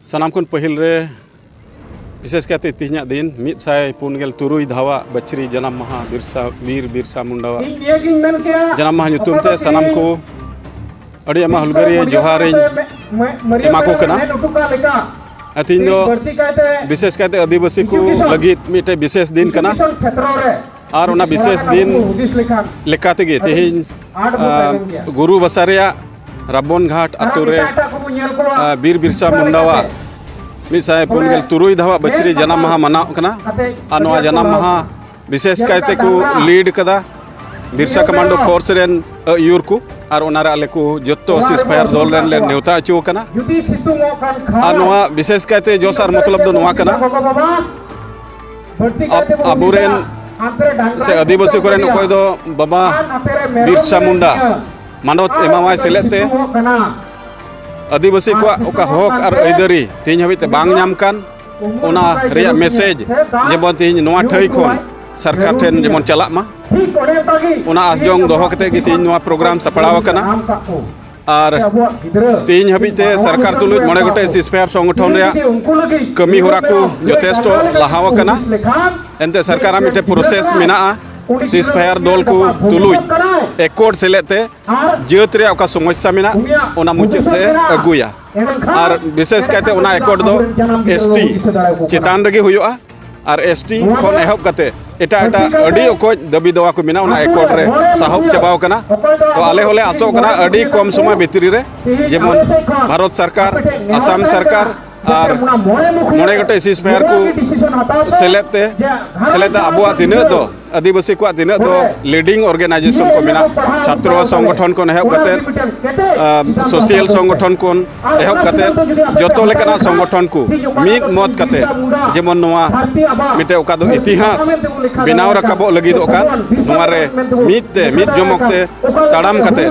सानाम खन पहिल रे विशेष करते तीन दिन मित साय पुनगेल तुरुई धावा बचरी जन्म महा वीर बिरसा मुंडावा जन्म महा नुतुम ते सानाम को अड़ी एमा हुलगरिया जोहार एमा को कना अतीन दो विशेष करते आदिवासी को लगित मिटे विशेष दिन कना और उना विशेष दिन लेकाते गे तेहिन गुरु बसारिया राबन घाट अतुरे वीर बिरसा मुंडावा मिसाय पुनगेल तुरुई धावा बचरी जन्म महा मनाव कना आ नवा जन्म महा विशेष कायते को लीड कदा बिरसा कमांडो फोर्स रेन यूर को और ओनारे आले को जत्तो सिसफायर दल रेन ले नेवता अचो कना आ नवा विशेष कायते जोसार मतलब दो नवा कना अबुरेन से आदिवासी कोरेन कोय दो बाबा बिरसा मुंडा मानवत एमावाय सेलेते आदिवासी को हक और आईदारी तीन हबीते बांग नाम कान ओना रेया मेसेज जेबन तीन नवा ठई खन सरकार ठेन जेमन चलाक मा ओना आसजोंग दोहो कते गे तीन नवा प्रोग्राम सपड़ाव कना और तीन हबीते सरकार तुलुज मोड़े गोटे सिसफायर संगठन रेया कमी होरा को यथेष्ट लाहाव कना एनते सरकार मिटे प्रोसेस मेना सिसफायर दल को तुलुज एकॉर्ड सेलेते जत रे ओका समस्या मेना ओना मुचाद से अगुया और विशेष कायते ओना एकॉर्ड दो एसटी चेतान रेगे हुयुआ और एसटी खन एहब काते एटा एटा अडी ओकोज दाबी दवा को मेना ओना एकॉर्ड रे साहब चबाव कना तो आले होले आसो कना अडी कम समय भितरी रे जेमन भारत सरकार आसाम सरकार और मोड़े गोटे सिसफायर को सेलेते अबुआ तीना दो आदिवासी को तीना दो लीडिंग ऑर्गेनाइजेशन को मेना छात्र संगठन को एहब कते सोशल संगठन को एहब कते जतो लेकना संगठन को मिद मत कते जेमन नोआ मिटे ओका दो इतिहास बनाव रकाबो लगिद ओकान नोआ रे मिद जमकते ताड़ाम कते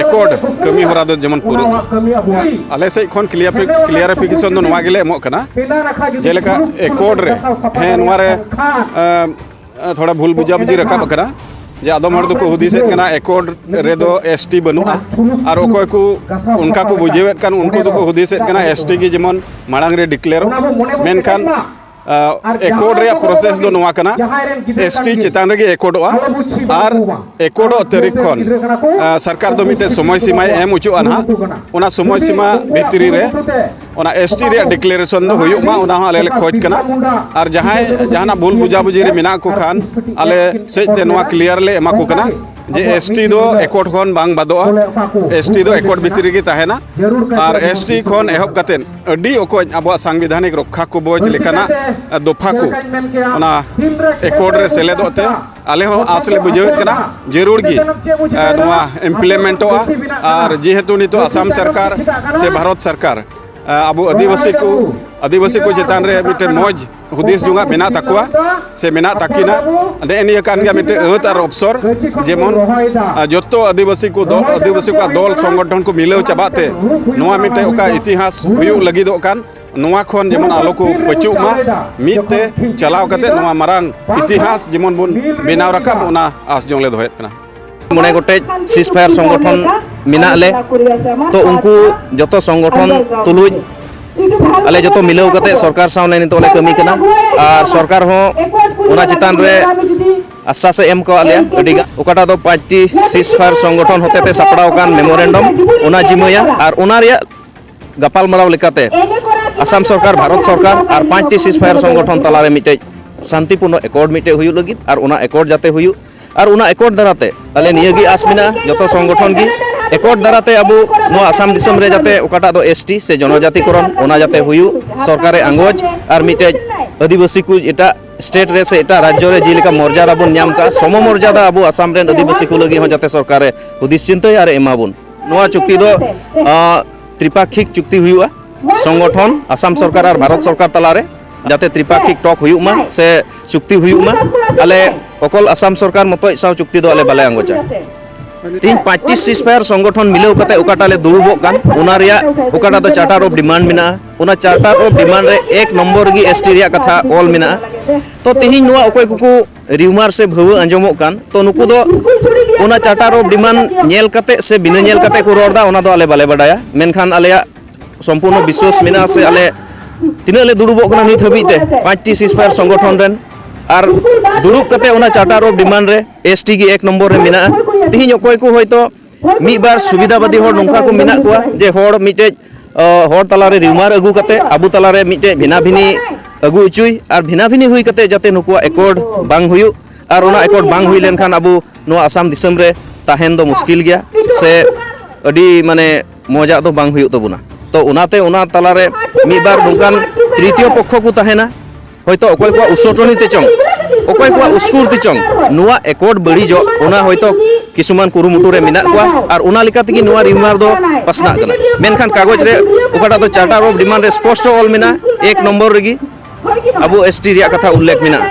एकॉर्ड कमी होरा दो जेमन पूरा आले से खन क्लियरिफिकेशन दो नोआ गेले एमो कना जेलेका एकॉर्ड रे हे नोआ रे थोड़ा भूल बुझाबुझी रकाब करा जे आदम हर को हुदिस एकॉर्ड रे दो एसटी बनुआ और ओकोय को उनका को बुझेवेत कान उनको दो को हुदिस एसटी की जेमन मांग रे डिक्लेयर मेनखान एकॉर्ड रे प्रोसेस दो नोआ कना एसटी चेतान रे एकॉर्डवा और एकॉर्ड तारीख खन सरकार दो मिटे समय सीमा एम उचुआ ना ओना समय सीमा भितरी रे ओना एसटी रे डिक्लेरेशन दो हुयुमा ओना आले ले खोज कना और जहां जहाना भूल बुझाबुझी रे मेना को खान आले सेते नोआ क्लियर ले एमा को कना जे एसटी दो एकॉर्ड खन बांग बादोआ एसटी दो एकॉर्ड भितरी गे ताहेना और एसटी खन एहब कतेन अडी ओकोज आबो संवैधानिक रक्षा को बोझ लेकाना दफा को ओना एकॉर्ड रे सेलेदोते आले हो आसले बुझेवेत कना जरूर गी नोआ इम्प्लीमेंटोआ और जेहेतु नितो आसाम सरकार से भारत सरकार आबो आदिवासी को चेतान रे मिटे मौज हुदिस जुंगा मेना तकुआ से मेना ताकिना ने कान गया मिटे अत और अवसर जेमन जतो आदिवासी को दल संगठन को मिलाव चाबाते नोआ मिटे ओका इतिहास हुयु लगिदो कान नोआ खन जेमन आलो को पचुमा मिते चलाव कते नोआ मारांग इतिहास जेमन बुन बेनाव रकाब ओना आस जोंले दोहेत कना मोने गोटे सिसफायर संगठन मिना ले तो उनको जतो संगठन तुलुज आले जतो मिलाव कते सरकार सामने नितो ले कमी कना और सरकार हो ओना चितान रे आश्वास एम को आले अडिगा ओकाटा दो 5टी सिसफायर संगठन होतेते सपड़ाव कान मेमोरेंडम ओना जिमया और ओना रे गपाल मराव लेकाते आसाम सरकार भारत सरकार और 5टी सिसफायर संगठन तलारे मिटे शांतिपूर्ण एकॉर्ड मिटे हुयु लगित और ओना एकॉर्ड जाते हुयु और उना एकॉर्ड दाराते आले नियगी आसमिना जतो संगठन की एकॉर्ड दाराते अबो नो आसाम दिसम रे जाते ओकाटा दो एसटी से जनजातिकरण ओना जाते हुयु सरकारे आंगोज और मिटे आदिवासी को एटा स्टेट रे से एटा राज्य रे जिलेका मर्यादा बन नाम का सम मर्यादा अबो आसाम रे आदिवासी को लगी हो जाते सरकारे हुदिस चिंता और एमाबुन नोआ चुक्ति दो त्रिपाक्षिक चुक्ति हुयुआ संगठन आसाम सरकार और भारत सरकार तलारे जाते त्रिपाक्षिक टॉक हुयुमा से चुक्ति हुयुमा आले अकल आसाम सरकार मतो साव चुक्ति दो आले बाले आंगोचा तीन 5टी सिसफायर संगठन मिलाव कते ओकाटाले दुरुबो कान ओना रिया ओकाटा दो चार्टर ऑफ डिमांड मिना ओना चार्टर ऑफ डिमांड रे 1 नंबर गी एसटी रिया कथा ऑल मिना तो तेही नोआ अकोय कुकु रिउमार से भव अंजमो कान तो नुकु दो ओना चार्टर ऑफ डिमांड नेल कते से बिना नेल कते को रोडदा ओना दो आले बाले बडाया मेनखान आलेया संपूर्ण विश्वास मेना से आले तीना ले दुड़ुबोग कना नित हबीते 5टी सीजफायर संगठन रेन और दुड़ुब कते ओना चार्टर ऑफ डिमांड रे एसटी की 1 नंबर रे मेना तिहिन अकोय को होयतो मी बार सुविधावादी होड़ नोंका को मेना कोआ जे होड़ मिटे होड़ तलारे रिमार अगु कते अबु तलारे मिटे भिना भिनी अगु उचुई और भिना भिनी हुई कते जाते नुकुआ एकॉर्ड बांग हुयु और ओना एकॉर्ड बांग हुई लेनखान अबु नो आसाम दिसम रे ताहेन दो मुश्किल गया से अडी माने मजा दो बांग हुयु तबुना तो उनाते उना तलारे मी बार नोंकान तृतीय पक्ष को ताहेना होयतो अकोय को उसोटनी ते चंग अकोय को उस्कुर ते चंग नुआ एकॉर्ड बड़ी जो ओना होयतो किसुमान कुरुमुटु रे मिना कोआ और ओना लिका तगी नुआ रिमार दो पसना कना मेनखान कागज रे ओकाटा दो चार्टर ऑफ डिमांड रे स्पष्ट ऑल मिना 1 नंबर रेगी अबो एसटी रिया कथा उल्लेख मिना।